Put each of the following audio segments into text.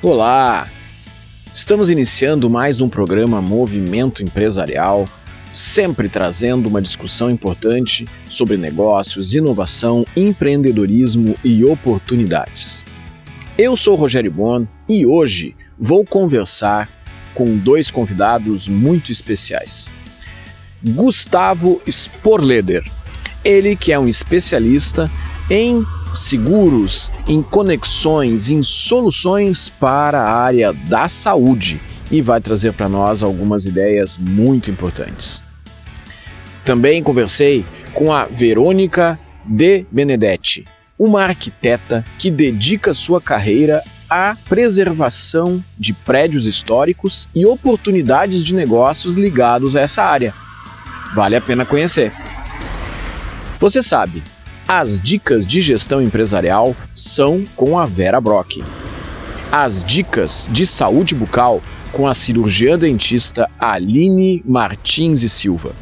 Olá! Estamos iniciando mais um programa Movimento Empresarial, sempre trazendo uma discussão importante sobre negócios, inovação, empreendedorismo e oportunidades. Eu sou Rogério Bon e hoje vou conversar com dois convidados muito especiais. Gustavo Sporleder, ele que é um especialista em seguros, em conexões, em soluções para a área da saúde e vai trazer para nós algumas ideias muito importantes. Também conversei com a Verônica De Benedetti, uma arquiteta que dedica sua carreira à preservação de prédios históricos e oportunidades de negócios ligados a essa área. Vale a pena conhecer. Você sabe, as dicas de gestão empresarial são com a Vera Brock. As dicas de saúde bucal com a cirurgiã dentista Aline Martins e Silva.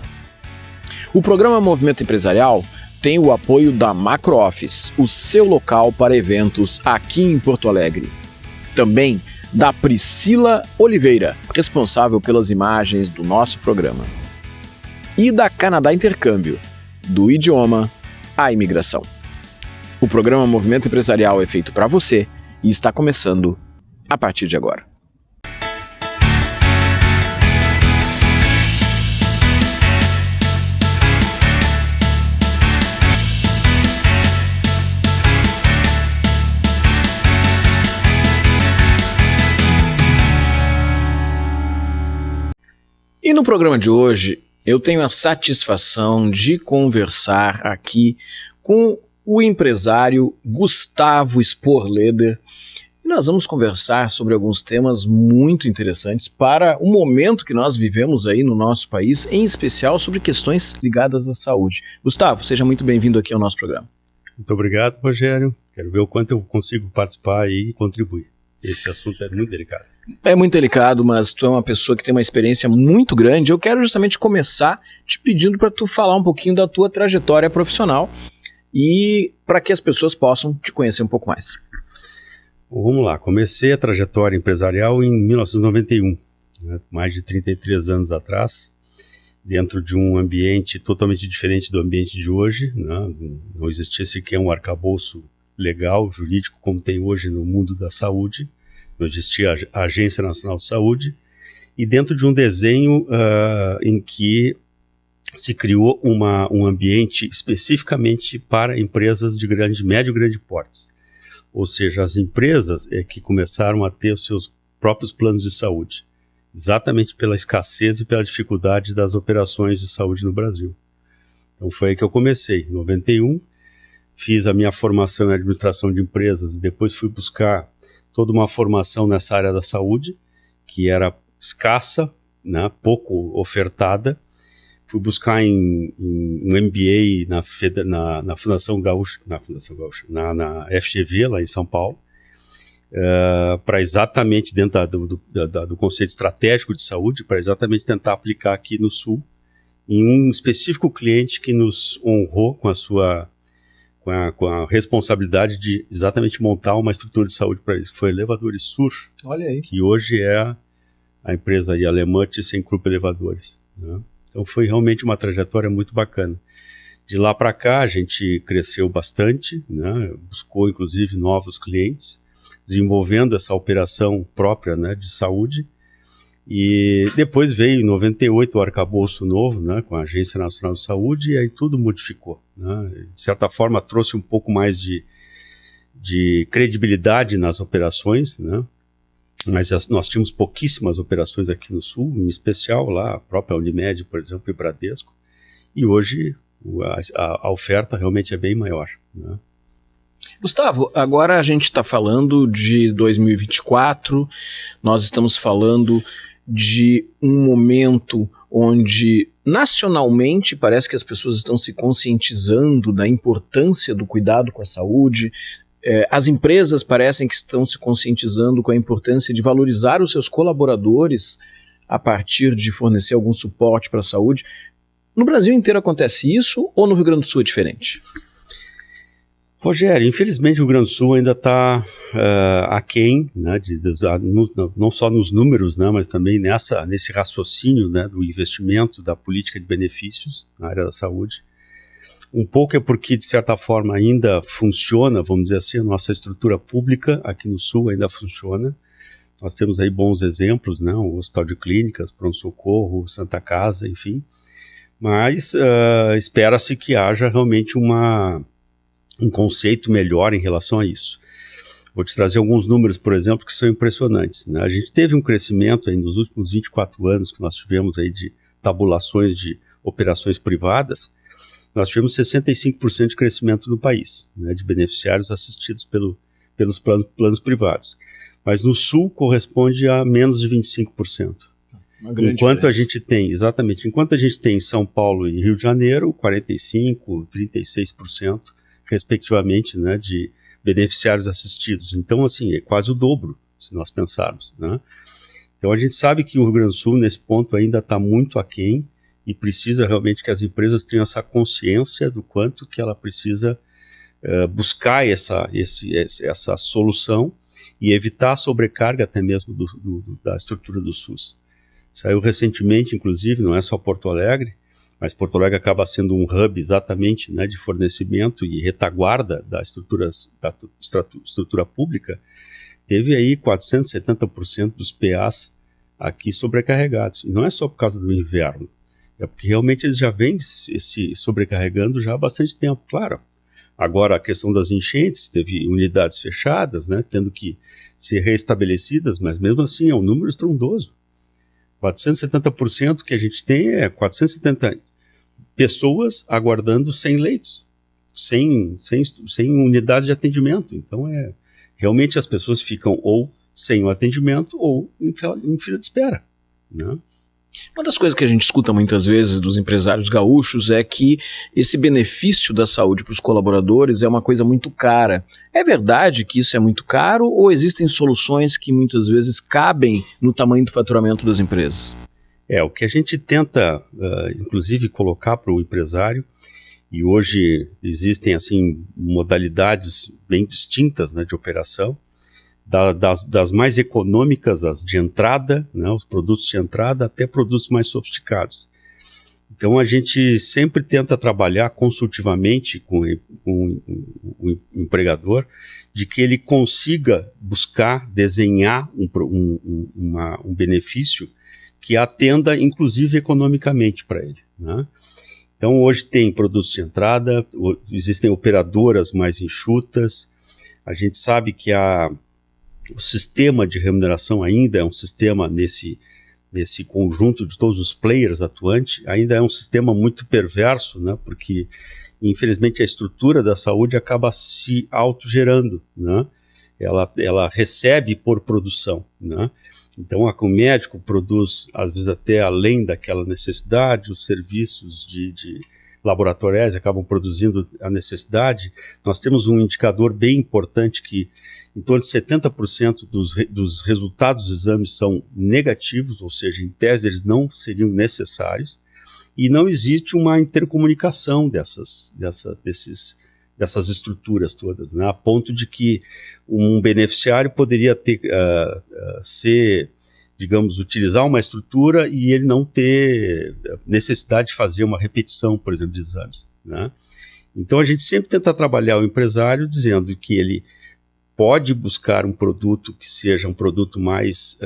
O programa Movimento Empresarial tem o apoio da MacroOffice, o seu local para eventos aqui em Porto Alegre. Também da Priscila Oliveira, responsável pelas imagens do nosso programa. E da Canadá Intercâmbio, do idioma à imigração. O programa Movimento Empresarial é feito para você e está começando a partir de agora. E no programa de hoje, eu tenho a satisfação de conversar aqui com o empresário Gustavo Sporleder. E nós vamos conversar sobre alguns temas muito interessantes para o momento que nós vivemos aí no nosso país, em especial sobre questões ligadas à saúde. Gustavo, seja muito bem-vindo aqui ao nosso programa. Muito obrigado, Rogério. Quero ver o quanto eu consigo participar e contribuir. Esse assunto é muito delicado. É muito delicado, mas tu é uma pessoa que tem uma experiência muito grande. Eu quero justamente começar te pedindo para tu falar um pouquinho da tua trajetória profissional e para que as pessoas possam te conhecer um pouco mais. Bom, vamos lá. Comecei a trajetória empresarial em 1991, mais de 33 anos atrás, dentro de um ambiente totalmente diferente do ambiente de hoje. Não existia sequer um arcabouço legal, jurídico, como tem hoje no mundo da saúde. Não existia a Agência Nacional de Saúde, e dentro de um desenho em que se criou um ambiente especificamente para empresas de médio e grande portes. Ou seja, as empresas que começaram a ter os seus próprios planos de saúde, exatamente pela escassez e pela dificuldade das operações de saúde no Brasil. Então foi aí que eu comecei, em 91, fiz a minha formação em administração de empresas e depois fui buscar toda uma formação nessa área da saúde, que era escassa, pouco ofertada. Fui buscar um MBA na Fundação Gaúcha, na FGV, lá em São Paulo, para exatamente, dentro do conceito estratégico de saúde, para exatamente tentar aplicar aqui no Sul, em um específico cliente que nos honrou com a responsabilidade de exatamente montar uma estrutura de saúde para isso. Foi a Elevadores Sur, olha aí, que hoje é a empresa aí, alemã ThyssenKrupp Elevadores. Então foi realmente uma trajetória muito bacana. De lá para cá a gente cresceu bastante, buscou inclusive novos clientes, desenvolvendo essa operação própria de saúde. E depois veio em 98 o arcabouço novo, com a Agência Nacional de Saúde, e aí tudo modificou. De certa forma trouxe um pouco mais de credibilidade nas operações, mas nós tínhamos pouquíssimas operações aqui no Sul, em especial lá a própria Unimed, por exemplo, e Bradesco, e hoje a oferta realmente é bem maior. Gustavo, agora a gente está falando de 2024, nós estamos falando de um momento onde nacionalmente parece que as pessoas estão se conscientizando da importância do cuidado com a saúde, as empresas parecem que estão se conscientizando com a importância de valorizar os seus colaboradores a partir de fornecer algum suporte para a saúde. No Brasil inteiro acontece isso ou no Rio Grande do Sul é diferente? Rogério, infelizmente o Rio Grande do Sul ainda está aquém, né, não só nos números, né, mas também nesse raciocínio, né, do investimento, da política de benefícios na área da saúde. Um pouco é porque, de certa forma, ainda funciona, vamos dizer assim, a nossa estrutura pública aqui no Sul ainda funciona. Nós temos aí bons exemplos, né, o Hospital de Clínicas, Pronto-Socorro, Santa Casa, enfim. Mas espera-se que haja realmente um conceito melhor em relação a isso. Vou te trazer alguns números, por exemplo, que são impressionantes, né? A gente teve um crescimento aí nos últimos 24 anos que nós tivemos aí de tabulações de operações privadas, nós tivemos 65% de crescimento no país, né, de beneficiários assistidos pelos planos privados. Mas no Sul corresponde a menos de 25%. Enquanto a gente tem em São Paulo e Rio de Janeiro, 45%, 36%, respectivamente, né, de beneficiários assistidos. Então, assim, é quase o dobro, se nós pensarmos, né? Então, a gente sabe que o Rio Grande do Sul, nesse ponto, ainda está muito aquém e precisa realmente que as empresas tenham essa consciência do quanto que ela precisa buscar essa solução e evitar a sobrecarga até mesmo da estrutura do SUS. Saiu recentemente, inclusive, não é só Porto Alegre, mas Porto Alegre acaba sendo um hub exatamente, né, de fornecimento e retaguarda da estrutura pública, teve aí 470% dos PAs aqui sobrecarregados. E não é só por causa do inverno, é porque realmente eles já vêm se sobrecarregando já há bastante tempo, claro. Agora a questão das enchentes, teve unidades fechadas, né, tendo que ser reestabelecidas, mas mesmo assim é um número estrondoso. 470% que a gente tem é 470 pessoas aguardando sem leitos, sem unidades de atendimento. Então, realmente as pessoas ficam ou sem o atendimento ou em fila de espera, né? Uma das coisas que a gente escuta muitas vezes dos empresários gaúchos é que esse benefício da saúde para os colaboradores é uma coisa muito cara. É verdade que isso é muito caro ou existem soluções que muitas vezes cabem no tamanho do faturamento das empresas? O que a gente tenta, inclusive, colocar para o empresário, e hoje existem assim modalidades bem distintas, né, de operação, das mais econômicas, as de entrada, né, os produtos de entrada, até produtos mais sofisticados. Então a gente sempre tenta trabalhar consultivamente com o empregador, de que ele consiga buscar, desenhar um benefício que atenda inclusive economicamente para ele, né? Então hoje tem produtos de entrada, existem operadoras mais enxutas, a gente sabe que o sistema de remuneração ainda é um sistema nesse conjunto de todos os players atuantes, ainda é um sistema muito perverso, né, porque infelizmente a estrutura da saúde acaba se autogerando, né? Ela recebe por produção, né? Então o médico produz às vezes até além daquela necessidade, os serviços de laboratoriais acabam produzindo a necessidade. Nós temos um indicador bem importante que em torno de 70% dos resultados dos exames são negativos, ou seja, em tese eles não seriam necessários, e não existe uma intercomunicação dessas estruturas todas, né, a ponto de que um beneficiário poderia utilizar uma estrutura e ele não ter necessidade de fazer uma repetição, por exemplo, de exames, né? Então a gente sempre tenta trabalhar o empresário dizendo que ele pode buscar um produto que seja um produto mais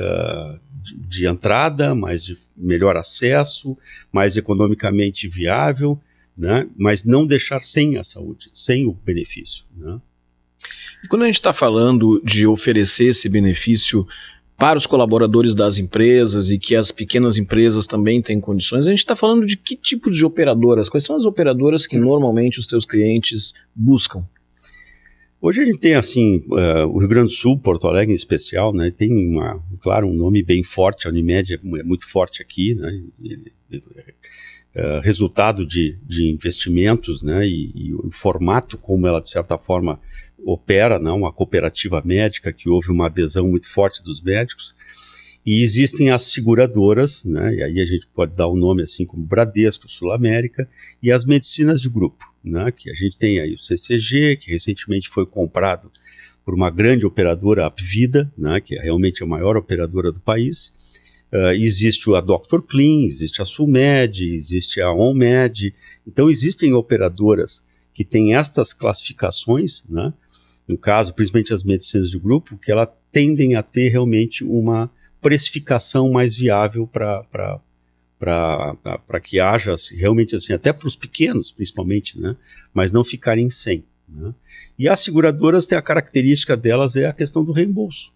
de entrada, mais de melhor acesso, mais economicamente viável, né? Mas não deixar sem a saúde, sem o benefício, né? E quando a gente está falando de oferecer esse benefício para os colaboradores das empresas e que as pequenas empresas também têm condições, a gente está falando de que tipo de operadoras? Quais são as operadoras que normalmente os seus clientes buscam? Hoje a gente tem, assim, o Rio Grande do Sul, Porto Alegre em especial, né, tem, claro, um nome bem forte, a Unimed é muito forte aqui, né, resultado de investimentos, né, e o formato como ela, de certa forma, opera, né, uma cooperativa médica que houve uma adesão muito forte dos médicos. E existem as seguradoras, né, e aí a gente pode dar o nome assim como Bradesco, Sul América, e as medicinas de grupo, né, que a gente tem aí o CCG, que recentemente foi comprado por uma grande operadora, a Apvida, né, que é realmente a maior operadora do país. Existe a Dr. Clean, existe a Sulmed, existe a OnMed. Então existem operadoras que têm estas classificações, né, no caso, principalmente as medicinas de grupo, que elas tendem a ter realmente uma precificação mais viável para que haja realmente assim, até para os pequenos, principalmente, né, mas não ficarem sem. Né? E as seguradoras têm a característica delas é a questão do reembolso.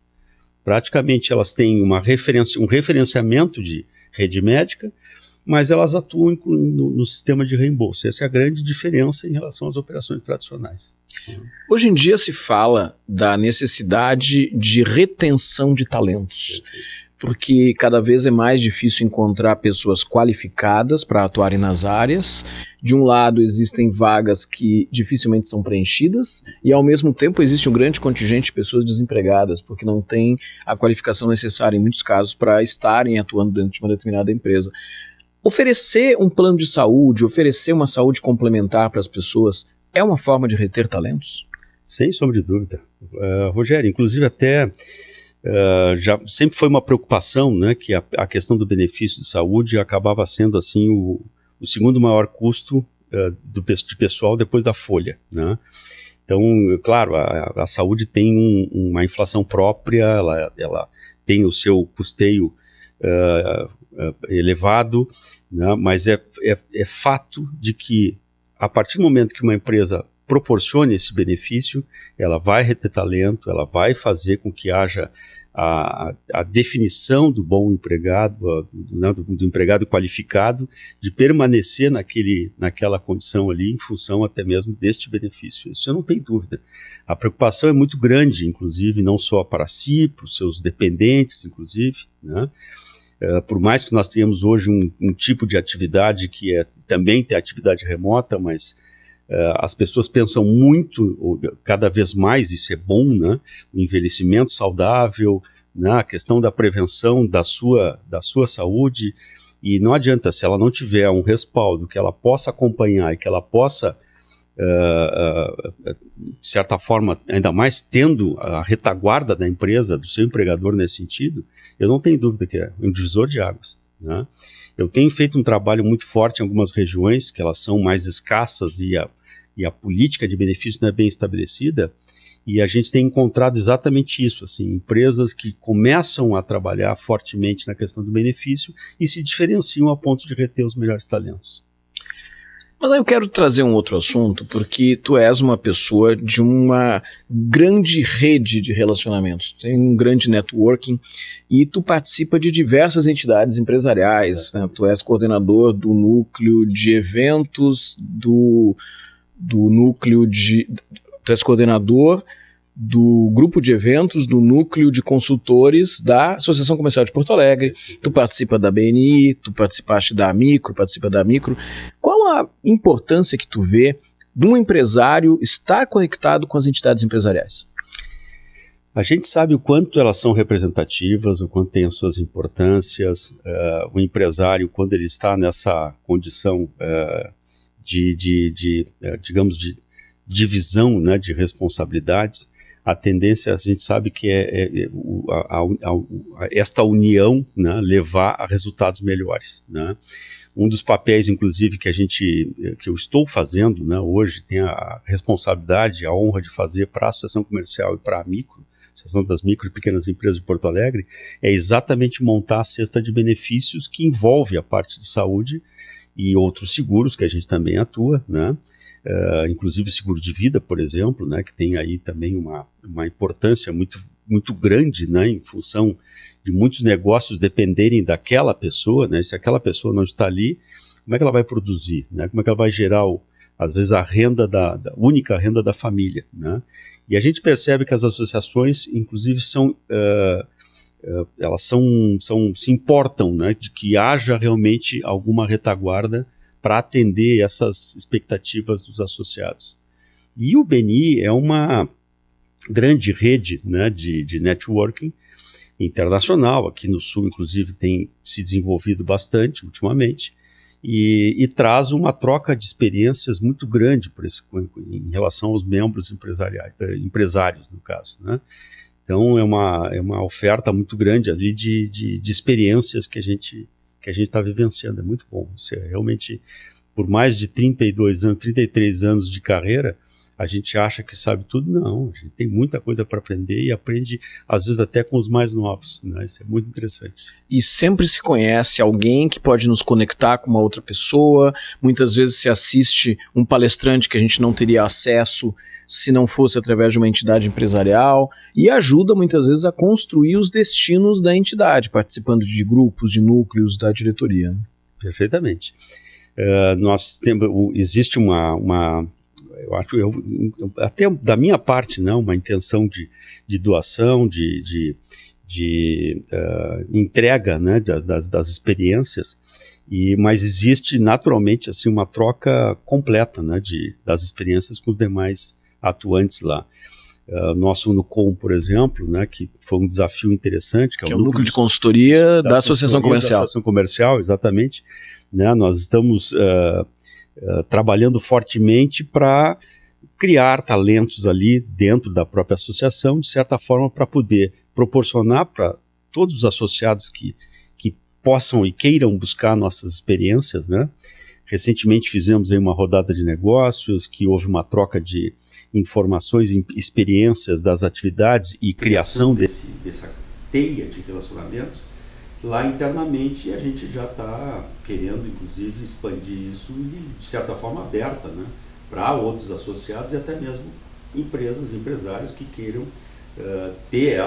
Praticamente elas têm um referenciamento de rede médica, mas elas atuam no sistema de reembolso. Essa é a grande diferença em relação às operações tradicionais. Hoje em dia se fala da necessidade de retenção de talentos, porque cada vez é mais difícil encontrar pessoas qualificadas para atuarem nas áreas. De um lado, existem vagas que dificilmente são preenchidas e, ao mesmo tempo, existe um grande contingente de pessoas desempregadas, porque não tem a qualificação necessária, em muitos casos, para estarem atuando dentro de uma determinada empresa. Oferecer um plano de saúde, oferecer uma saúde complementar para as pessoas, é uma forma de reter talentos? Sem sombra de dúvida. Rogério, inclusive até... já sempre foi uma preocupação, né, que a questão do benefício de saúde acabava sendo assim o segundo maior custo de pessoal depois da folha, né? Então, claro, a saúde tem uma inflação própria, ela tem o seu custeio elevado, né, mas é fato de que a partir do momento que uma empresa proporcione esse benefício, ela vai reter talento, ela vai fazer com que haja a definição do bom empregado, do empregado qualificado, de permanecer naquela condição ali, em função até mesmo deste benefício. Isso eu não tenho dúvida. A preocupação é muito grande, inclusive, não só para si, para os seus dependentes, inclusive, né? Por mais que nós tenhamos hoje um tipo de atividade que também tem atividade remota, mas as pessoas pensam muito, cada vez mais, isso é bom, né? O envelhecimento saudável, né? A questão da prevenção da sua saúde, e não adianta, se ela não tiver um respaldo que ela possa acompanhar e que ela possa, de certa forma, ainda mais tendo a retaguarda da empresa, do seu empregador nesse sentido, eu não tenho dúvida que é um divisor de águas, né? Eu tenho feito um trabalho muito forte em algumas regiões, que elas são mais escassas e a política de benefício não é bem estabelecida, e a gente tem encontrado exatamente isso, assim, empresas que começam a trabalhar fortemente na questão do benefício e se diferenciam a ponto de reter os melhores talentos. Mas aí eu quero trazer um outro assunto, porque tu és uma pessoa de uma grande rede de relacionamentos, tem um grande networking e tu participa de diversas entidades empresariais, né? Tu és coordenador do núcleo de eventos, tu és coordenador do grupo de eventos, do núcleo de consultores da Associação Comercial de Porto Alegre, tu participa da BNI, tu participaste da Micro, participa da Micro. Qual a importância que tu vê de um empresário estar conectado com as entidades empresariais? A gente sabe o quanto elas são representativas, o quanto tem as suas importâncias. O empresário, quando ele está nessa condição digamos, de divisão, né, de responsabilidades, a tendência, a gente sabe que esta união, né, levar a resultados melhores, né? Um dos papéis, inclusive, que eu estou fazendo, né, hoje, tem a responsabilidade, a honra de fazer para a Associação Comercial e para a Micro, Associação das Micro e Pequenas Empresas de Porto Alegre, é exatamente montar a cesta de benefícios que envolve a parte de saúde e outros seguros que a gente também atua, né? Inclusive seguro de vida, por exemplo, né, que tem aí também uma importância muito, muito grande, né, em função de muitos negócios dependerem daquela pessoa, né? Se aquela pessoa não está ali, como é que ela vai produzir, né? Como é que ela vai gerar, às vezes, a renda única renda da família, né? E a gente percebe que as associações, inclusive, elas se importam, né, de que haja realmente alguma retaguarda para atender essas expectativas dos associados. E o BNI é uma grande rede, né, de networking, internacional, aqui no Sul, inclusive, tem se desenvolvido bastante ultimamente, e traz uma troca de experiências muito grande em relação aos membros empresários, no caso, né? Então é uma oferta muito grande ali de experiências que a gente está vivenciando. É muito bom. Isso é realmente, por mais de 32 anos, 33 anos de carreira, a gente acha que sabe tudo. Não, a gente tem muita coisa para aprender e aprende, às vezes, até com os mais novos, né? Isso é muito interessante. E sempre se conhece alguém que pode nos conectar com uma outra pessoa. Muitas vezes se assiste um palestrante que a gente não teria acesso se não fosse através de uma entidade empresarial, e ajuda muitas vezes a construir os destinos da entidade, participando de grupos, de núcleos da diretoria. Perfeitamente. Existe eu acho, até da minha parte, né, uma intenção de doação, de entrega, né, das experiências, mas existe naturalmente assim, uma troca completa, né, das experiências com os demais atuantes lá. Nosso NUCOM, por exemplo, né, que foi um desafio interessante, que é o núcleo de consultoria da Associação Comercial. Da Associação Comercial, exatamente. Né, nós estamos trabalhando fortemente para criar talentos ali dentro da própria associação, de certa forma, para poder proporcionar para todos os associados que possam e queiram buscar nossas experiências, né? Recentemente fizemos aí uma rodada de negócios, que houve uma troca de informações e experiências das atividades e criação dessa teia de relacionamentos. Lá internamente a gente já está querendo, inclusive, expandir isso de certa forma aberta, né, para outros associados e até mesmo empresários que queiram ter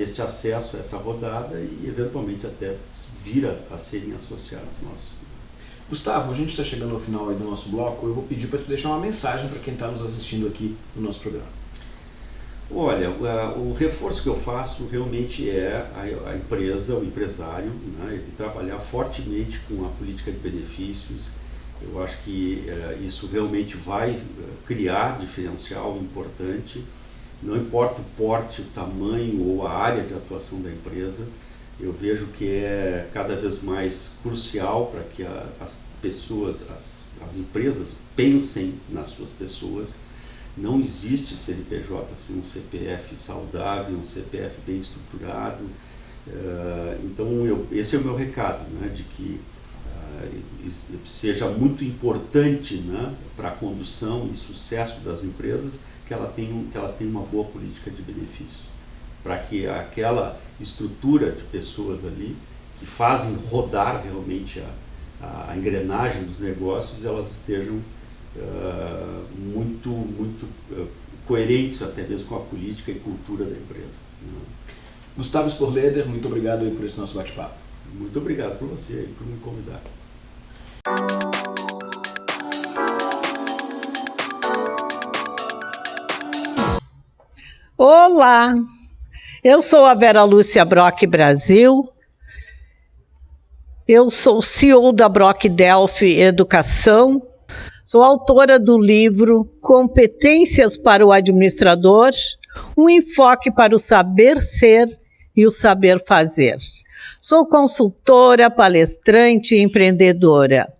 este acesso a essa rodada e eventualmente até vir a serem associados nossos. Gustavo, a gente está chegando ao final aí do nosso bloco. Eu vou pedir para tu deixar uma mensagem para quem está nos assistindo aqui no nosso programa. Olha, o reforço que eu faço realmente é a empresa, o empresário, né, ele trabalhar fortemente com a política de benefícios. Eu acho que isso realmente vai criar diferencial importante. Não importa o porte, o tamanho ou a área de atuação da empresa, eu vejo que é cada vez mais crucial para que as pessoas, as empresas pensem nas suas pessoas. Não existe CNPJ sem um CPF saudável, um CPF bem estruturado. Então esse é o meu recado, né, de que seja muito importante, né, para a condução e sucesso das empresas que elas tenham uma boa política de benefícios, para que aquela estrutura de pessoas ali que fazem rodar realmente a engrenagem dos negócios, elas estejam muito coerentes até mesmo com a política e cultura da empresa. Gustavo Sporleder, muito obrigado aí por esse nosso bate-papo. Muito obrigado por você aí, por me convidar. Olá, eu sou a Vera Lúcia Brock Brasil, eu sou CEO da Brock Delphi Educação, sou autora do livro Competências para o Administrador, um enfoque para o saber ser e o saber fazer. Sou consultora, palestrante e empreendedora.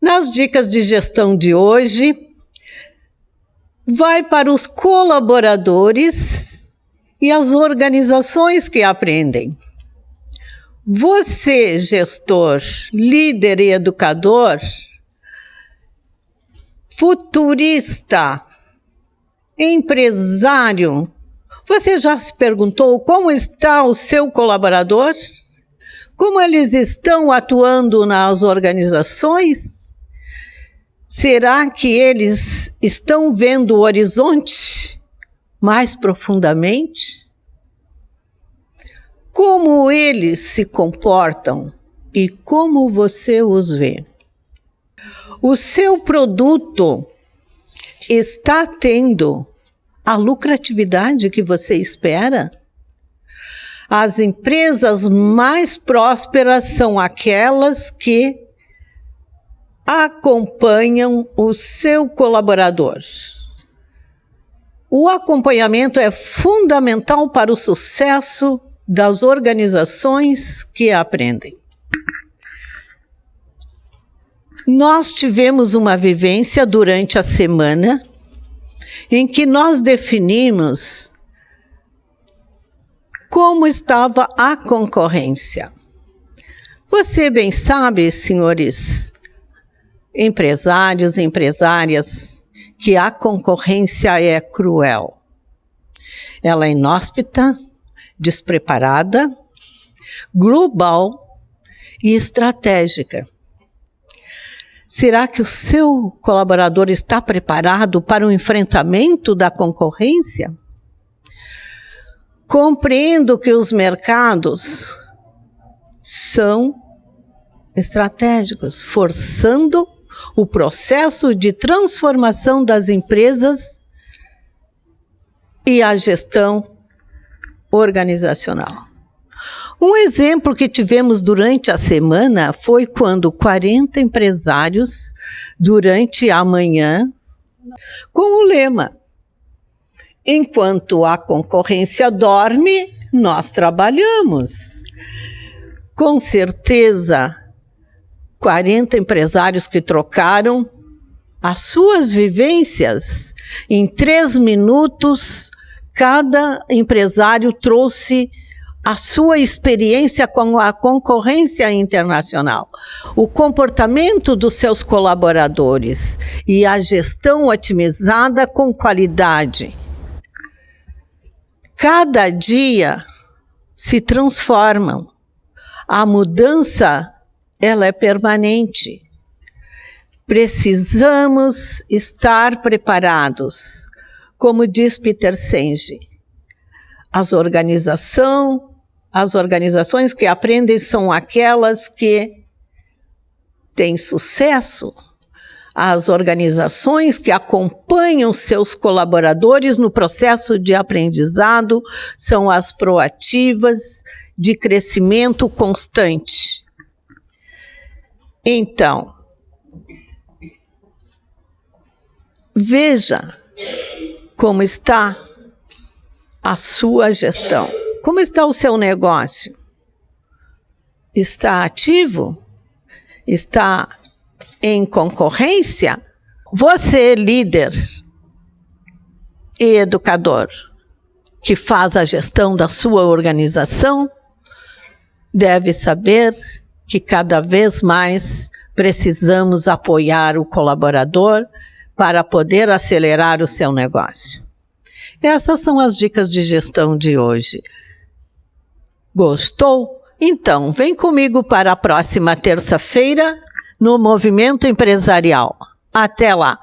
Nas dicas de gestão de hoje, vai para os colaboradores e as organizações que aprendem. Você, gestor, líder e educador, futurista, empresário, você já se perguntou como está o seu colaborador? Como eles estão atuando nas organizações? Será que eles estão vendo o horizonte mais profundamente? Como eles se comportam e como você os vê? O seu produto está tendo a lucratividade que você espera? As empresas mais prósperas são aquelas que acompanham o seu colaborador. O acompanhamento é fundamental para o sucesso das organizações que aprendem. Nós tivemos uma vivência durante a semana em que nós definimos como estava a concorrência. Você bem sabe, senhores empresários e empresárias, que a concorrência é cruel. Ela é inóspita, despreparada, global e estratégica. Será que o seu colaborador está preparado para o enfrentamento da concorrência? Compreendo que os mercados são estratégicos, forçando o processo de transformação das empresas e a gestão organizacional. Um exemplo que tivemos durante a semana foi quando 40 empresários, durante a manhã, com o lema: enquanto a concorrência dorme, nós trabalhamos. Com certeza, 40 empresários que trocaram as suas vivências. Em 3 minutos, cada empresário trouxe a sua experiência com a concorrência internacional, o comportamento dos seus colaboradores e a gestão otimizada com qualidade. Cada dia se transformam. A mudança, ela é permanente. Precisamos estar preparados. Como diz Peter Senge, as organizações que aprendem são aquelas que têm sucesso. As organizações que acompanham seus colaboradores no processo de aprendizado são as proativas, de crescimento constante. Então, veja como está a sua gestão. Como está o seu negócio? Está ativo? Está em concorrência? Você, líder e educador, que faz a gestão da sua organização, deve saber que cada vez mais precisamos apoiar o colaborador para poder acelerar o seu negócio. Essas são as dicas de gestão de hoje. Gostou? Então, vem comigo para a próxima terça-feira no Movimento Empresarial. Até lá!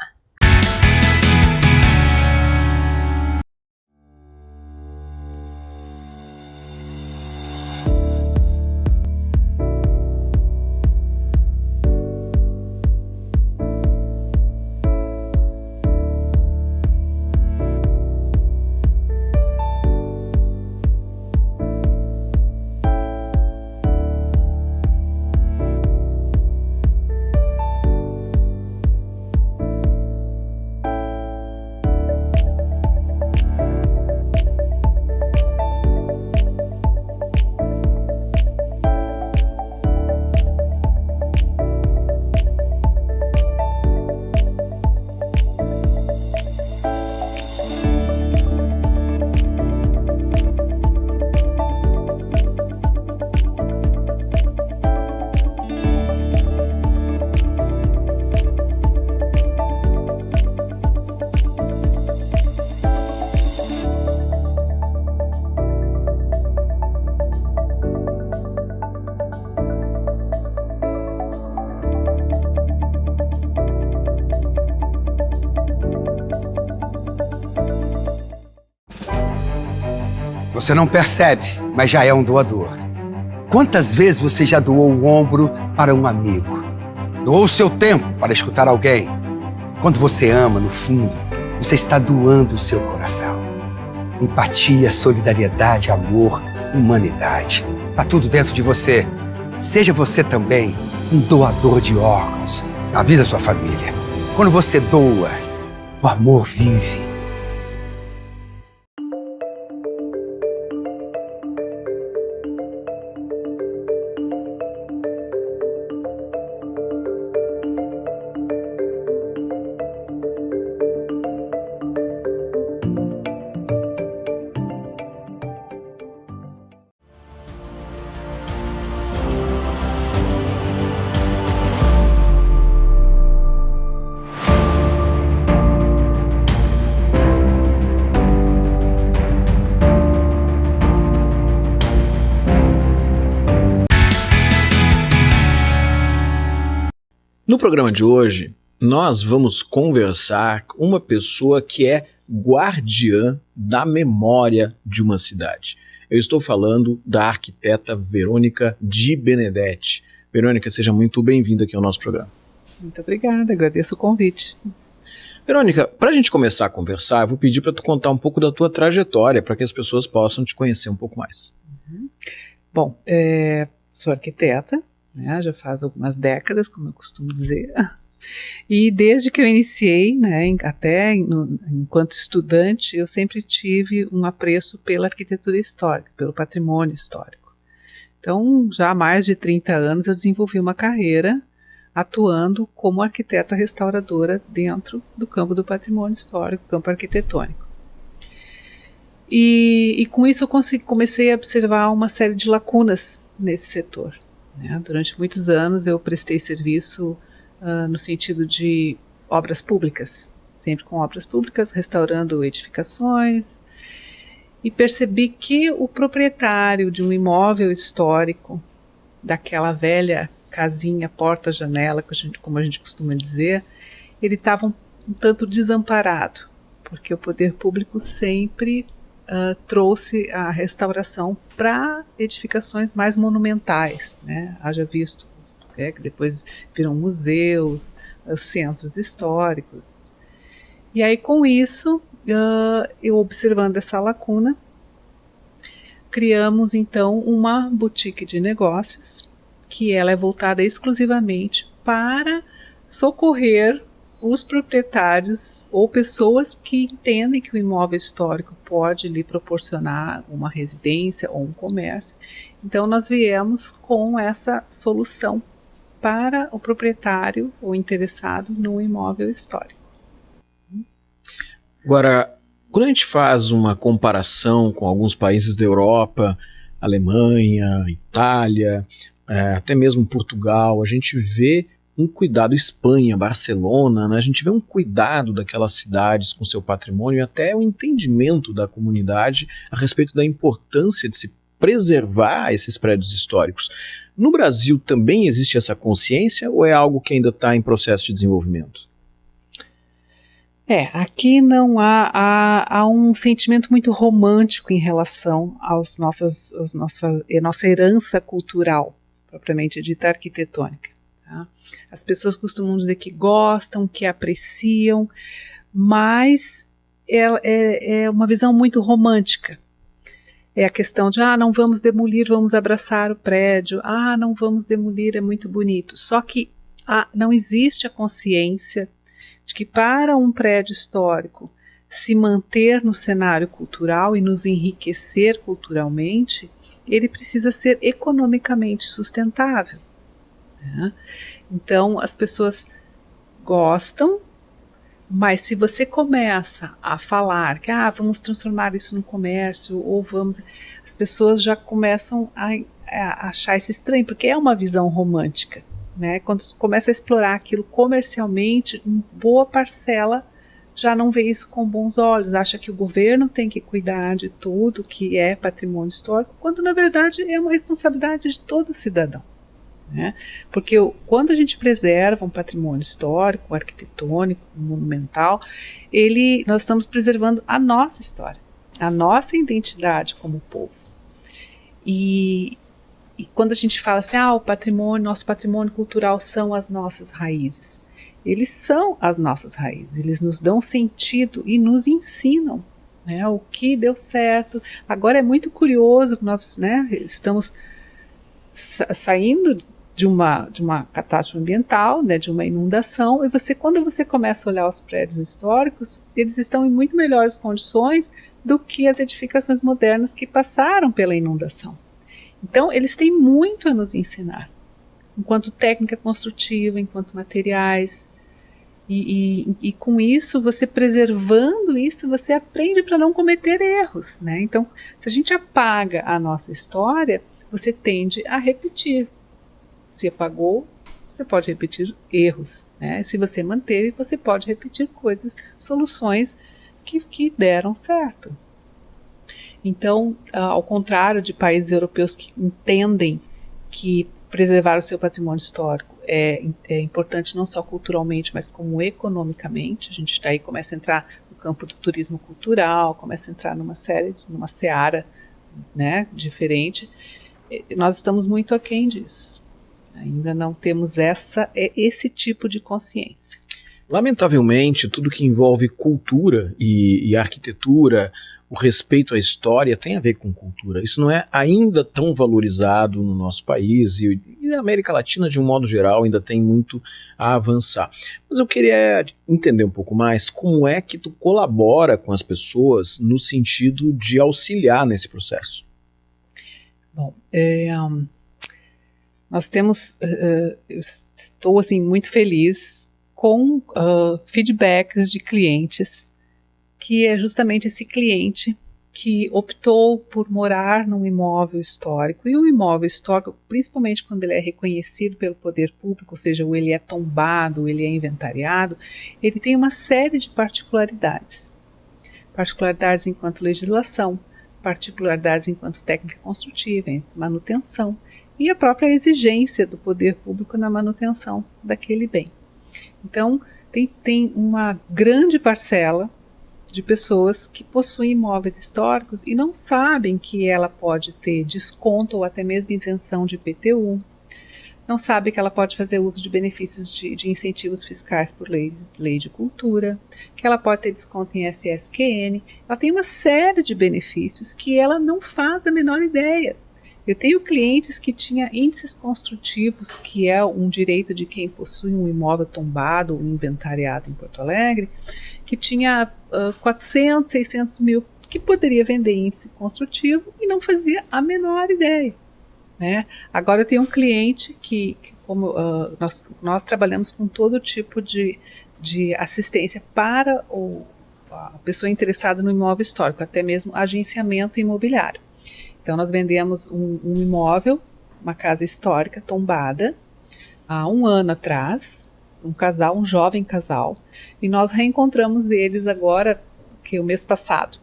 Você não percebe, mas já é um doador. Quantas vezes você já doou o ombro para um amigo? Doou o seu tempo para escutar alguém? Quando você ama, no fundo, você está doando o seu coração. Empatia, solidariedade, amor, humanidade. Está tudo dentro de você. Seja você também um doador de órgãos. Avisa sua família. Quando você doa, o amor vive. No programa de hoje, nós vamos conversar com uma pessoa que é guardiã da memória de uma cidade. Eu estou falando da arquiteta Verônica Di Benedetti. Verônica, seja muito bem-vinda aqui ao nosso programa. Muito obrigada, agradeço o convite. Verônica, para a gente começar a conversar, eu vou pedir para tu contar um pouco da tua trajetória, para que as pessoas possam te conhecer um pouco mais. Bom, sou arquiteta, né, já faz algumas décadas, como eu costumo dizer, e desde que eu iniciei, né, enquanto estudante, eu sempre tive um apreço pela arquitetura histórica, pelo patrimônio histórico. Então, já há mais de 30 anos eu desenvolvi uma carreira atuando como arquiteta restauradora dentro do campo do patrimônio histórico, campo arquitetônico. E com isso eu comecei a observar uma série de lacunas nesse setor, né? Durante muitos anos eu prestei serviço no sentido de obras públicas, sempre com obras públicas, restaurando edificações, e percebi que o proprietário de um imóvel histórico, daquela velha casinha, porta, janela, como a gente costuma dizer, ele estava um tanto desamparado, porque o poder público sempre trouxe a restauração para edificações mais monumentais, né? Haja visto que depois viram museus, centros históricos. E aí, com isso, eu observando essa lacuna, criamos então uma boutique de negócios, que ela é voltada exclusivamente para socorrer os proprietários ou pessoas que entendem que o imóvel histórico pode lhe proporcionar uma residência ou um comércio. Então nós viemos com essa solução para o proprietário ou interessado no imóvel histórico. Agora, quando a gente faz uma comparação com alguns países da Europa, Alemanha, Itália, até mesmo Portugal, a gente vê um cuidado, Espanha, Barcelona, né? A gente vê um cuidado daquelas cidades com seu patrimônio e até o entendimento da comunidade a respeito da importância de se preservar esses prédios históricos. No Brasil também existe essa consciência ou é algo que ainda está em processo de desenvolvimento? Aqui não há um sentimento muito romântico em relação às nossa herança cultural, propriamente dita arquitetônica. Tá? As pessoas costumam dizer que gostam, que apreciam, mas é uma visão muito romântica. É a questão de, não vamos demolir, vamos abraçar o prédio, não vamos demolir, é muito bonito. Só que não existe a consciência de que para um prédio histórico se manter no cenário cultural e nos enriquecer culturalmente, ele precisa ser economicamente sustentável. Né? Então as pessoas gostam, mas se você começa a falar que vamos transformar isso no comércio, ou as pessoas já começam a achar isso estranho, porque é uma visão romântica. Né? Quando tu começa a explorar aquilo comercialmente, boa parcela já não vê isso com bons olhos, acha que o governo tem que cuidar de tudo que é patrimônio histórico, quando na verdade é uma responsabilidade de todo cidadão. Né? Porque quando a gente preserva um patrimônio histórico, arquitetônico, monumental, nós estamos preservando a nossa história, a nossa identidade como povo. E quando a gente fala assim, nosso patrimônio cultural são as nossas raízes. Eles são as nossas raízes, eles nos dão sentido e nos ensinam, né, o que deu certo. Agora é muito curioso que nós, né, estamos saindo de uma catástrofe ambiental, né, de uma inundação, e quando você começa a olhar os prédios históricos, eles estão em muito melhores condições do que as edificações modernas que passaram pela inundação. Então, eles têm muito a nos ensinar, enquanto técnica construtiva, enquanto materiais, e com isso, você preservando isso, você aprende para não cometer erros, né? Então, se a gente apaga a nossa história, você tende a repetir. Se apagou, você pode repetir erros, né? Se você manteve, você pode repetir soluções que deram certo. Então, ao contrário de países europeus que entendem que preservar o seu patrimônio histórico é importante não só culturalmente, mas como economicamente. A gente daí começa a entrar no campo do turismo cultural, começa a entrar numa seara, né, diferente. Nós estamos muito aquém disso. Ainda não temos esse tipo de consciência. Lamentavelmente, tudo que envolve cultura e arquitetura, o respeito à história, tem a ver com cultura. Isso não é ainda tão valorizado no nosso país e na América Latina, de um modo geral, ainda tem muito a avançar. Mas eu queria entender um pouco mais como é que tu colabora com as pessoas no sentido de auxiliar nesse processo. Bom, nós temos, eu estou assim, muito feliz com feedbacks de clientes, que é justamente esse cliente que optou por morar num imóvel histórico, e um imóvel histórico, principalmente quando ele é reconhecido pelo poder público, ou seja, ou ele é tombado, ou ele é inventariado, ele tem uma série de particularidades. Particularidades enquanto legislação, particularidades enquanto técnica construtiva, manutenção, e a própria exigência do poder público na manutenção daquele bem. Então, tem uma grande parcela de pessoas que possuem imóveis históricos e não sabem que ela pode ter desconto ou até mesmo isenção de IPTU, não sabe que ela pode fazer uso de benefícios de incentivos fiscais por lei de cultura, que ela pode ter desconto em SSQN, ela tem uma série de benefícios que ela não faz a menor ideia. Eu tenho clientes que tinham índices construtivos, que é um direito de quem possui um imóvel tombado ou inventariado em Porto Alegre, que tinha 400, 600 mil, que poderia vender índice construtivo e não fazia a menor ideia. Né? Agora eu tenho um cliente que como nós trabalhamos com todo tipo de assistência para a pessoa interessada no imóvel histórico, até mesmo agenciamento imobiliário. Então nós vendemos um imóvel, uma casa histórica tombada, há 1 ano atrás, um jovem casal, e nós reencontramos eles agora, o mês passado.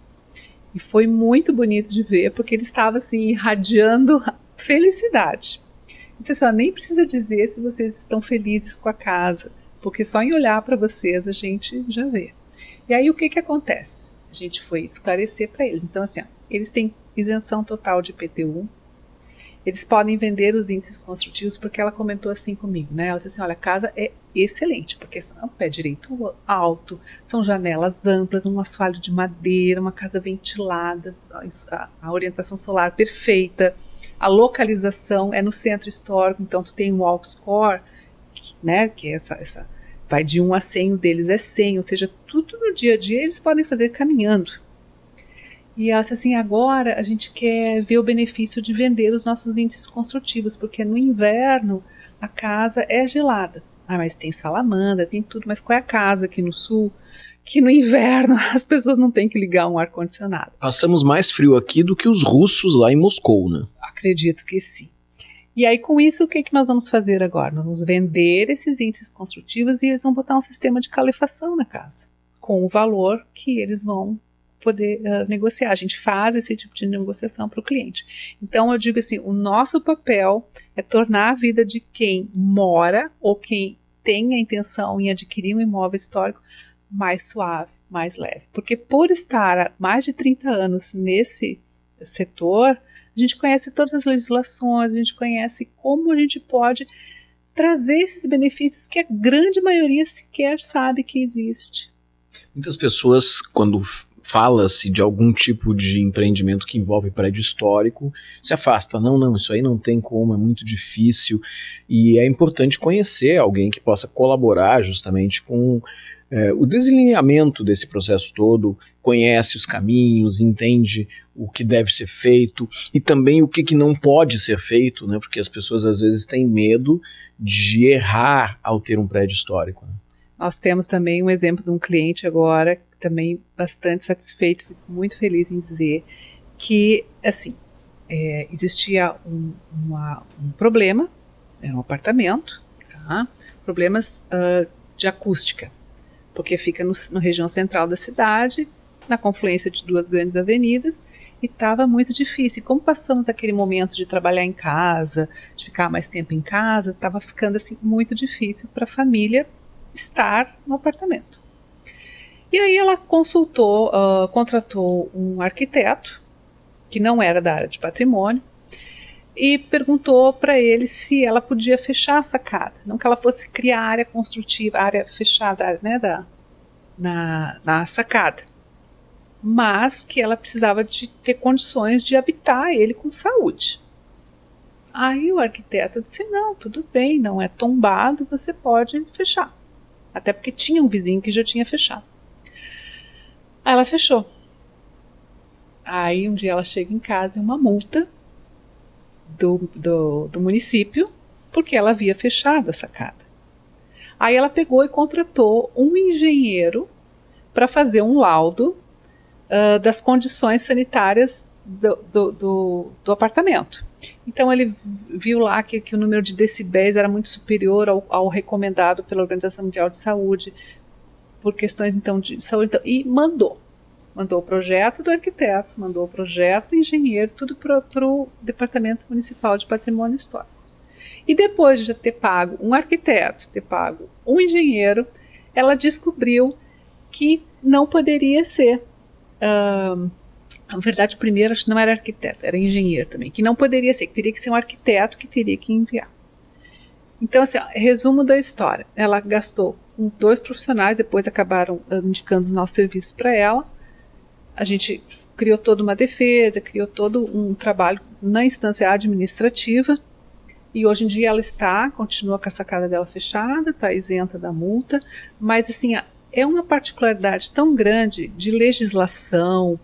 E foi muito bonito de ver, porque ele estava assim, irradiando felicidade. Eu disse assim, nem precisa dizer se vocês estão felizes com a casa, porque só em olhar para vocês a gente já vê. E aí o que acontece? A gente foi esclarecer para eles. Então assim, eles têm isenção total de IPTU, eles podem vender os índices construtivos, porque ela comentou assim comigo, né? Ela disse assim, olha, a casa é excelente, porque é um pé direito alto, são janelas amplas, um assoalho de madeira, uma casa ventilada, a orientação solar perfeita, a localização é no centro histórico, então tu tem um walk score, né? Que é essa vai de 1 a 100, o deles é 100, ou seja, tudo no dia a dia eles podem fazer caminhando. E ela disse assim, agora a gente quer ver o benefício de vender os nossos índices construtivos, porque no inverno a casa é gelada. Ah, mas tem salamandra, tem tudo, mas qual é a casa aqui no sul que no inverno as pessoas não têm que ligar um ar-condicionado? Passamos mais frio aqui do que os russos lá em Moscou, né? Acredito que sim. E aí com isso o que nós vamos fazer agora? Nós vamos vender esses índices construtivos e eles vão botar um sistema de calefação na casa, com o valor que eles vão poder negociar. A gente faz esse tipo de negociação para o cliente. Então eu digo assim, o nosso papel é tornar a vida de quem mora ou quem tem a intenção em adquirir um imóvel histórico mais suave, mais leve. Porque por estar há mais de 30 anos nesse setor, a gente conhece todas as legislações, a gente conhece como a gente pode trazer esses benefícios que a grande maioria sequer sabe que existe. Muitas pessoas, quando fala-se de algum tipo de empreendimento que envolve prédio histórico, se afasta. Não, isso aí não tem como, é muito difícil. E é importante conhecer alguém que possa colaborar justamente com o desalinhamento desse processo todo, conhece os caminhos, entende o que deve ser feito e também o que não pode ser feito, né? Porque as pessoas às vezes têm medo de errar ao ter um prédio histórico, né? Nós temos também um exemplo de um cliente agora, também bastante satisfeito, fico muito feliz em dizer que, assim, existia um problema, era um apartamento, tá? Problemas de acústica, porque fica na região central da cidade, na confluência de 2 grandes avenidas, e estava muito difícil. E como passamos aquele momento de trabalhar em casa, de ficar mais tempo em casa, estava ficando assim muito difícil para a família estar no apartamento. E aí ela contratou um arquiteto, que não era da área de patrimônio, e perguntou para ele se ela podia fechar a sacada, não que ela fosse criar área construtiva, área fechada, né, na sacada, mas que ela precisava de ter condições de habitar ele com saúde. Aí o arquiteto disse, não, tudo bem, não é tombado, você pode fechar. Até porque tinha um vizinho que já tinha fechado. Aí ela fechou. Aí um dia ela chega em casa e uma multa do município, porque ela havia fechado a sacada. Aí ela pegou e contratou um engenheiro para fazer um laudo das condições sanitárias do apartamento. Então ele viu lá que o número de decibéis era muito superior ao recomendado pela Organização Mundial de Saúde, por questões então de saúde, e mandou o projeto do arquiteto, mandou o projeto do engenheiro, tudo para o Departamento Municipal de Patrimônio Histórico. E depois de ter pago um arquiteto, ter pago um engenheiro, ela descobriu que não poderia ser, na verdade, primeiro acho que não era arquiteto, era engenheiro também, que não poderia ser, que teria que ser um arquiteto que teria que enviar. Então, assim, resumo da história, ela gastou com 2 profissionais, depois acabaram indicando os nossos serviços para ela. A gente criou toda uma defesa, criou todo um trabalho na instância administrativa, e hoje em dia ela continua com a sacada dela fechada, está isenta da multa, mas assim, é uma particularidade tão grande de legislação,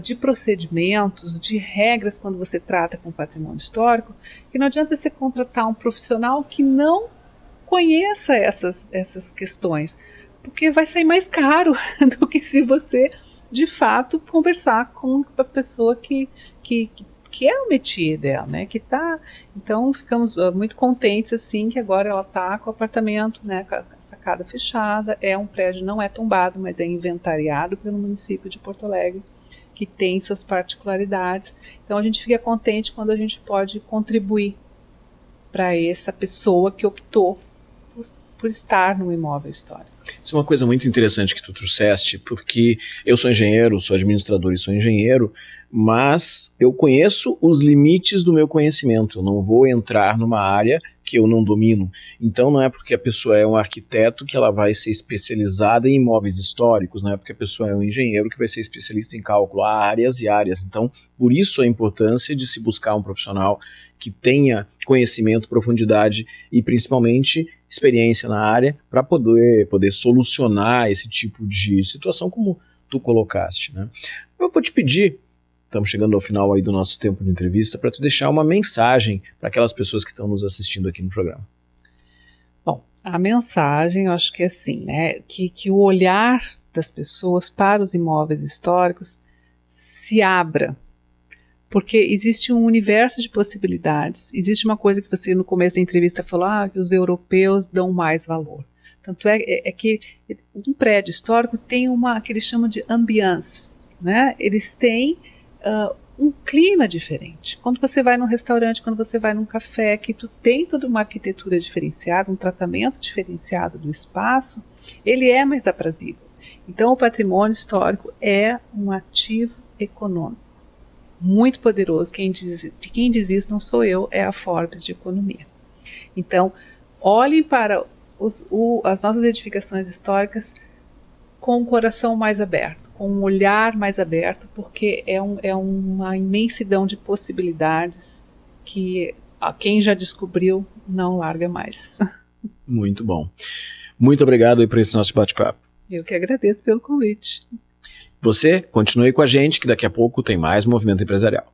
de procedimentos, de regras quando você trata com patrimônio histórico, que não adianta você contratar um profissional que não conheça essas questões, porque vai sair mais caro do que se você, de fato, conversar com a pessoa que é o métier dela, né? Então ficamos muito contentes assim que agora ela está com o apartamento, né, com a sacada fechada. É um prédio, não é tombado, mas é inventariado pelo município de Porto Alegre, que tem suas particularidades. Então a gente fica contente quando a gente pode contribuir para essa pessoa que optou por estar no imóvel histórico. Isso é uma coisa muito interessante que tu trouxeste, porque eu sou engenheiro, sou administrador e sou engenheiro, mas eu conheço os limites do meu conhecimento, eu não vou entrar numa área que eu não domino. Então não é porque a pessoa é um arquiteto que ela vai ser especializada em imóveis históricos, não é porque a pessoa é um engenheiro que vai ser especialista em cálculo, há áreas e áreas. Então, por isso a importância de se buscar um profissional que tenha conhecimento, profundidade e principalmente experiência na área para poder solucionar esse tipo de situação como tu colocaste, né? Eu vou te pedir, estamos chegando ao final aí do nosso tempo de entrevista, para tu deixar uma mensagem para aquelas pessoas que estão nos assistindo aqui no programa. Bom, a mensagem eu acho que é assim, né, que o olhar das pessoas para os imóveis históricos se abra, porque existe um universo de possibilidades. Existe uma coisa que você no começo da entrevista falou, que os europeus dão mais valor. Tanto é que um prédio histórico tem que eles chamam de ambiance, né? Eles têm um clima diferente. Quando você vai num restaurante, quando você vai num café, que tu tem toda uma arquitetura diferenciada, um tratamento diferenciado do espaço, ele é mais aprazível. Então o patrimônio histórico é um ativo econômico muito poderoso. Quem diz isso não sou eu, é a Forbes de Economia. Então, olhem para as nossas edificações históricas com o coração mais aberto, com um olhar mais aberto, porque é uma imensidão de possibilidades que quem já descobriu não larga mais. Muito bom. Muito obrigado aí por esse nosso bate-papo. Eu que agradeço pelo convite. Você continue com a gente, que daqui a pouco tem mais Movimento Empresarial.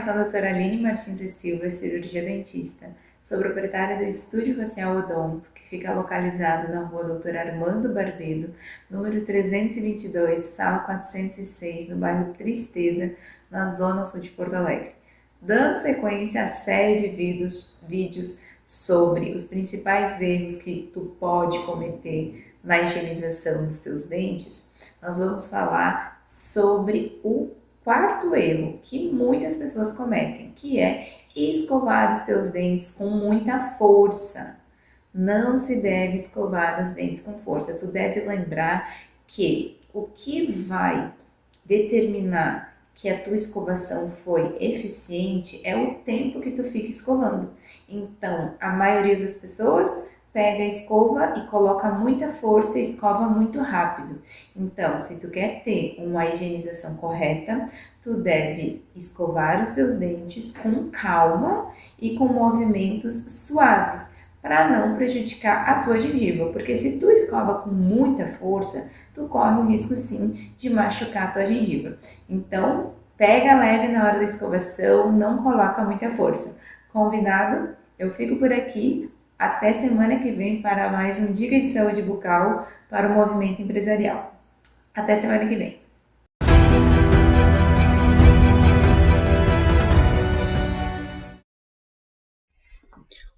sou a doutora Aline Martins e Silva, cirurgia dentista. Sou proprietária do Estúdio Facial Odonto, que fica localizado na rua Doutor Armando Barbedo, número 322, sala 406, no bairro Tristeza, na zona sul de Porto Alegre. Dando sequência à série de vídeos sobre os principais erros que tu pode cometer na higienização dos teus dentes, nós vamos falar sobre o quarto erro que muitas pessoas cometem, que é escovar os teus dentes com muita força. Não se deve escovar os dentes com força. Tu deve lembrar que o que vai determinar que a tua escovação foi eficiente é o tempo que tu fica escovando. Então, a maioria das pessoas pega a escova e coloca muita força e escova muito rápido. Então, se tu quer ter uma higienização correta, tu deve escovar os teus dentes com calma e com movimentos suaves, para não prejudicar a tua gengiva, porque se tu escova com muita força, tu corre o risco sim de machucar a tua gengiva. Então, pega leve na hora da escovação, não coloca muita força. Combinado? Eu fico por aqui. Até semana que vem para mais um Dica de Saúde Bucal para o Movimento Empresarial. Até semana que vem.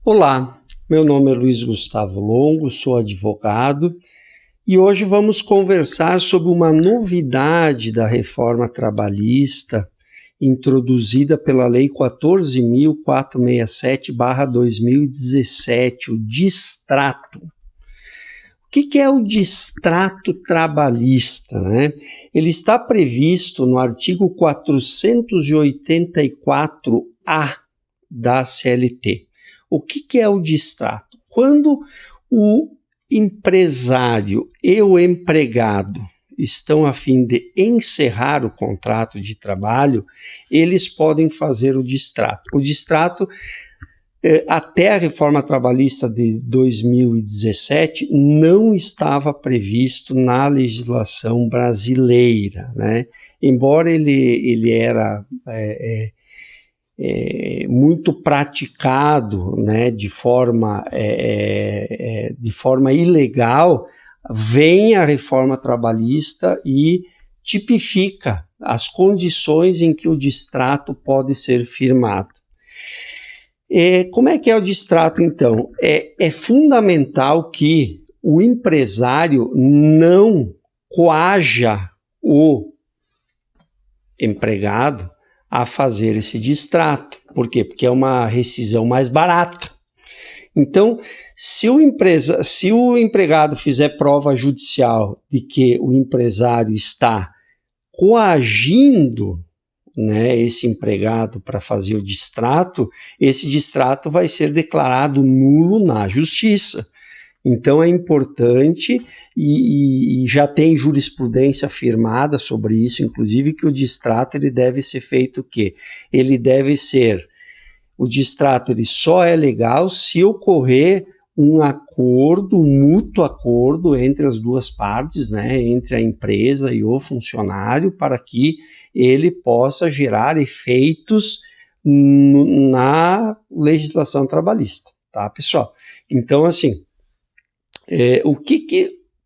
Olá, meu nome é Luiz Gustavo Longo, sou advogado e hoje vamos conversar sobre uma novidade da reforma trabalhista introduzida pela Lei 14.467/2017, o distrato. O que é o distrato trabalhista, né? Ele está previsto no artigo 484-A da CLT. O que é o distrato? Quando o empresário e o empregado estão a fim de encerrar o contrato de trabalho, eles podem fazer o distrato. O distrato, até a reforma trabalhista de 2017, não estava previsto na legislação brasileira, né? Embora ele era muito praticado, né, de forma ilegal, vem a reforma trabalhista e tipifica as condições em que o distrato pode ser firmado. Como é que é o distrato, então? É fundamental que o empresário não coaja o empregado a fazer esse distrato. Por quê? Porque é uma rescisão mais barata. Então, se o empregado fizer prova judicial de que o empresário está coagindo, né, esse empregado para fazer o distrato, esse distrato vai ser declarado nulo na justiça. Então é importante, e já tem jurisprudência firmada sobre isso, inclusive, que o distrato ele deve ser feito o quê? O distrato ele só é legal se ocorrer um mútuo acordo entre as duas partes, né, entre a empresa e o funcionário, para que ele possa gerar efeitos na legislação trabalhista, tá, pessoal? Então, assim,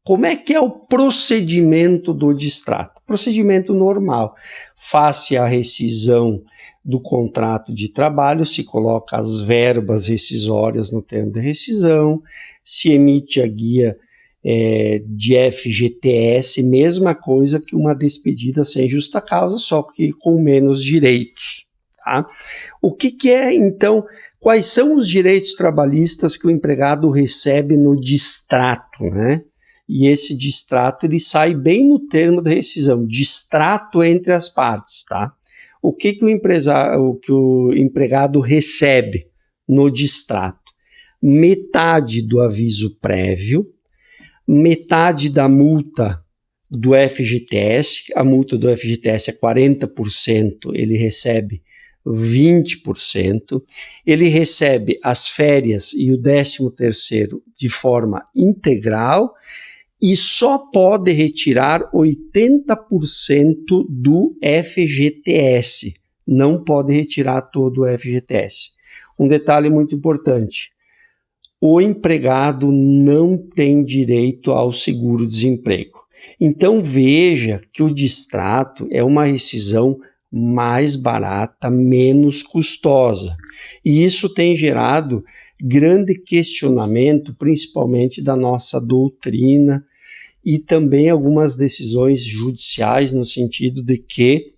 como é que é o procedimento do distrato? Procedimento normal. Face à rescisão do contrato de trabalho, se coloca as verbas rescisórias no termo de rescisão, se emite a guia de FGTS, mesma coisa que uma despedida sem justa causa, só que com menos direitos. Tá? O que é, então, quais são os direitos trabalhistas que o empregado recebe no distrato, né? E esse distrato ele sai bem no termo da rescisão, distrato entre as partes, tá? O que o empregado recebe no distrato? Metade do aviso prévio, metade da multa do FGTS, a multa do FGTS é 40%, ele recebe 20%, ele recebe as férias e o 13º de forma integral e só pode retirar 80% do FGTS não pode retirar todo o FGTS. Um detalhe muito importante: o empregado não tem direito ao seguro-desemprego. Então veja que o distrato é uma rescisão mais barata, menos custosa. E isso tem gerado grande questionamento, principalmente da nossa doutrina e também algumas decisões judiciais no sentido de que,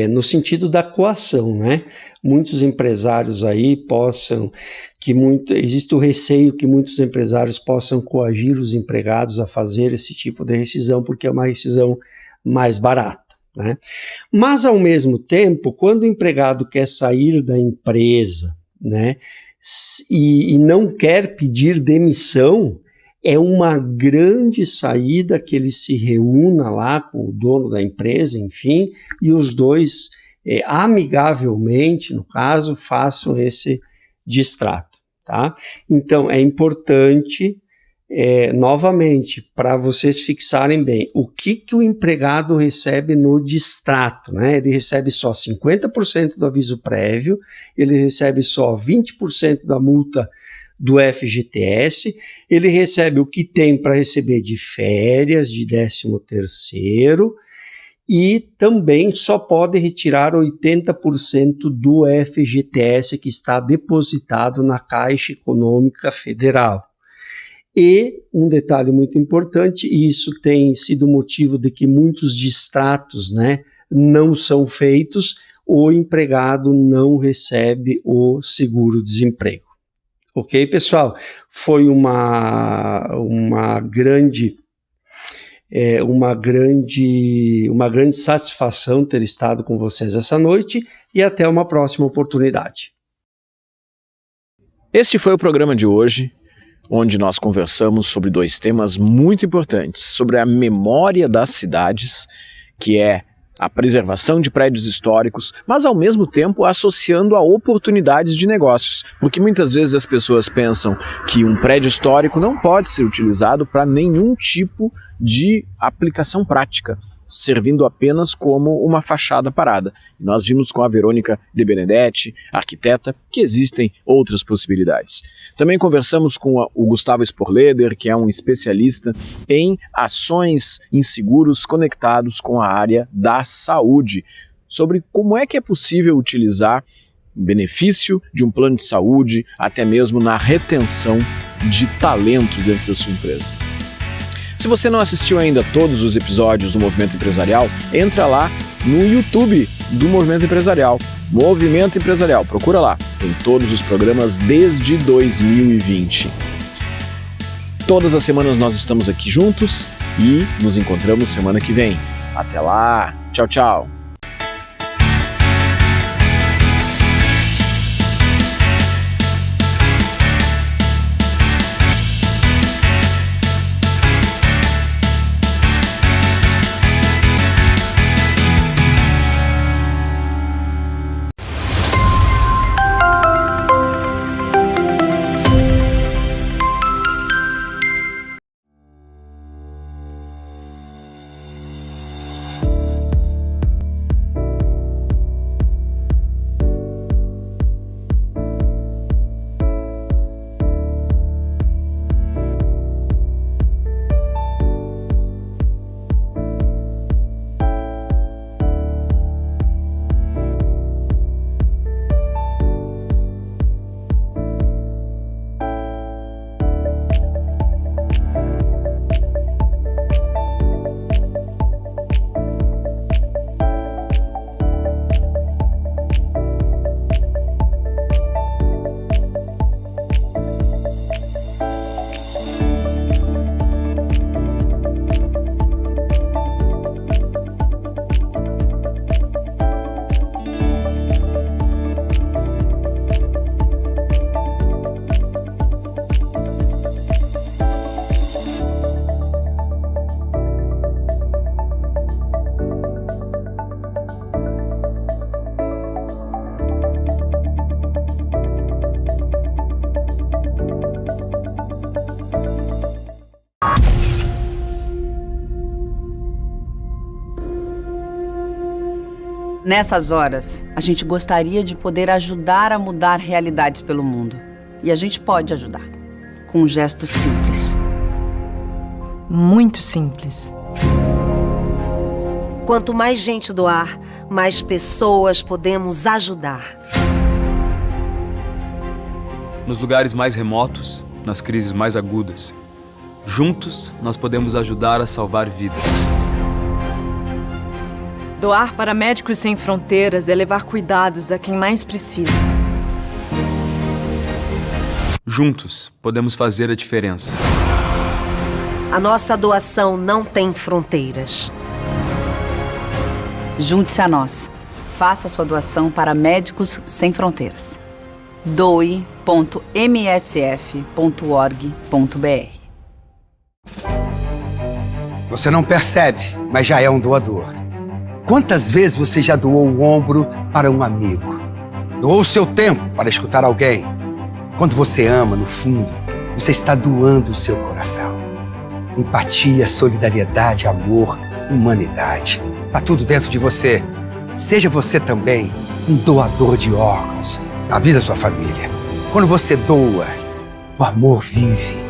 no sentido da coação, né? Muitos empresários aí existe o receio que muitos empresários possam coagir os empregados a fazer esse tipo de rescisão, porque é uma rescisão mais barata, né? Mas, ao mesmo tempo, quando o empregado quer sair da empresa, né, e não quer pedir demissão, é uma grande saída que ele se reúna lá com o dono da empresa, enfim, e os dois, amigavelmente, no caso, façam esse distrato, tá? Então, é importante, novamente, para vocês fixarem bem, o que o empregado recebe no distrato, né? Ele recebe só 50% do aviso prévio, ele recebe só 20% da multa do FGTS, ele recebe o que tem para receber de férias, de 13º, e também só pode retirar 80% do FGTS que está depositado na Caixa Econômica Federal. E um detalhe muito importante, e isso tem sido motivo de que muitos distratos, né, não são feitos, o empregado não recebe o seguro-desemprego. Ok, pessoal? Foi uma grande satisfação ter estado com vocês essa noite e até uma próxima oportunidade. Este foi o programa de hoje, onde nós conversamos sobre 2 temas muito importantes, sobre a memória das cidades, que é a preservação de prédios históricos, mas ao mesmo tempo associando a oportunidades de negócios, porque muitas vezes as pessoas pensam que um prédio histórico não pode ser utilizado para nenhum tipo de aplicação prática, servindo apenas como uma fachada parada. E nós vimos com a Verônica de Benedetti, arquiteta, que existem outras possibilidades. Também conversamos com o Gustavo Sporleder, que é um especialista em ações em seguros conectados com a área da saúde, sobre como é que é possível utilizar o benefício de um plano de saúde, até mesmo na retenção de talentos dentro da sua empresa. Se você não assistiu ainda todos os episódios do Movimento Empresarial, entra lá no YouTube do Movimento Empresarial. Movimento Empresarial, procura lá. Tem todos os programas desde 2020. Todas as semanas nós estamos aqui juntos e nos encontramos semana que vem. Até lá. Tchau, tchau. Nessas horas, a gente gostaria de poder ajudar a mudar realidades pelo mundo. E a gente pode ajudar, com um gesto simples. Muito simples. Quanto mais gente doar, mais pessoas podemos ajudar. Nos lugares mais remotos, nas crises mais agudas, juntos nós podemos ajudar a salvar vidas. Doar para Médicos Sem Fronteiras é levar cuidados a quem mais precisa. Juntos, podemos fazer a diferença. A nossa doação não tem fronteiras. Junte-se a nós. Faça sua doação para Médicos Sem Fronteiras. doe.msf.org.br. Você não percebe, mas já é um doador. Quantas vezes você já doou o ombro para um amigo? Doou o seu tempo para escutar alguém? Quando você ama, no fundo, você está doando o seu coração. Empatia, solidariedade, amor, humanidade. Tá tudo dentro de você. Seja você também um doador de órgãos. Avisa sua família. Quando você doa, o amor vive.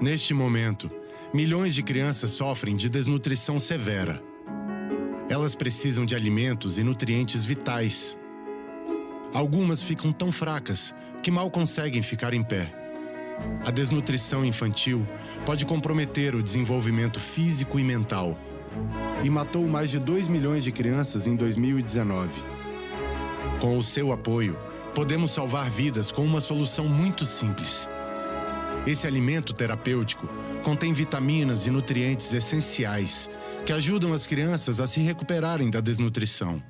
Neste momento, milhões de crianças sofrem de desnutrição severa. Elas precisam de alimentos e nutrientes vitais. Algumas ficam tão fracas que mal conseguem ficar em pé. A desnutrição infantil pode comprometer o desenvolvimento físico e mental e matou mais de 2 milhões de crianças em 2019. Com o seu apoio, podemos salvar vidas com uma solução muito simples. Esse alimento terapêutico contém vitaminas e nutrientes essenciais que ajudam as crianças a se recuperarem da desnutrição.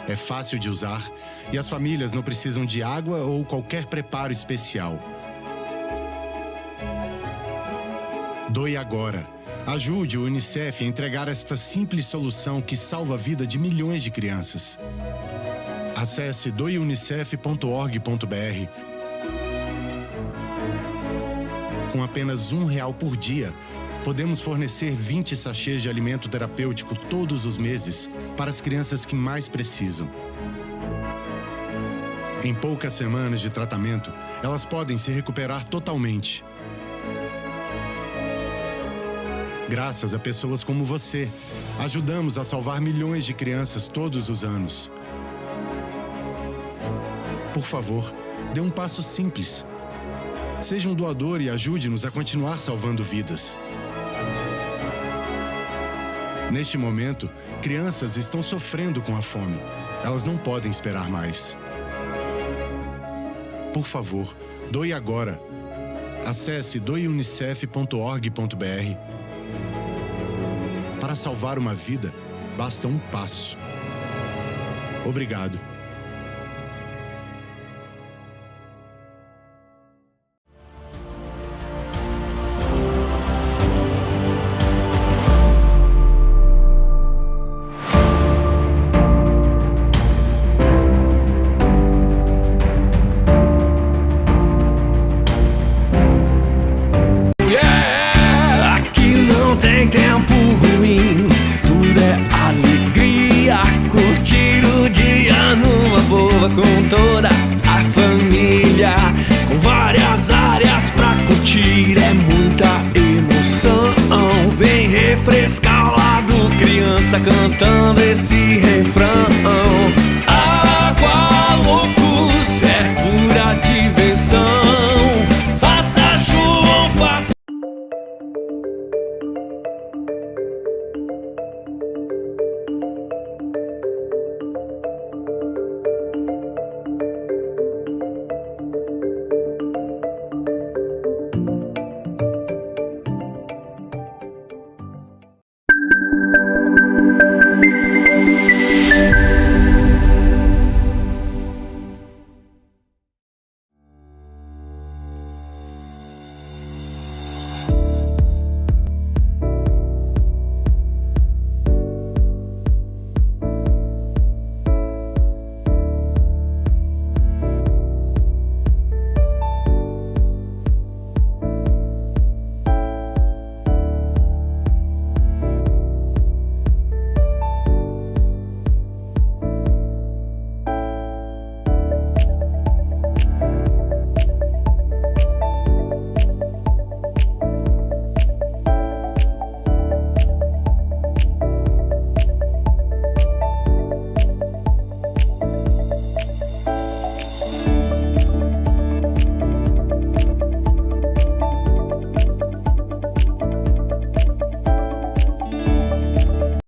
É fácil de usar e as famílias não precisam de água ou qualquer preparo especial. Doe agora. Ajude o UNICEF a entregar esta simples solução que salva a vida de milhões de crianças. Acesse doeunicef.org.br. Com apenas R$1 por dia, podemos fornecer 20 sachês de alimento terapêutico todos os meses para as crianças que mais precisam. Em poucas semanas de tratamento, elas podem se recuperar totalmente. Graças a pessoas como você, ajudamos a salvar milhões de crianças todos os anos. Por favor, dê um passo simples. Seja um doador e ajude-nos a continuar salvando vidas. Neste momento, crianças estão sofrendo com a fome. Elas não podem esperar mais. Por favor, doe agora. Acesse doeunicef.org.br. Para salvar uma vida, basta um passo. Obrigado. Com toda a família, com várias áreas pra curtir, é muita emoção. Vem refrescar o lado, criança cantando esse refrão.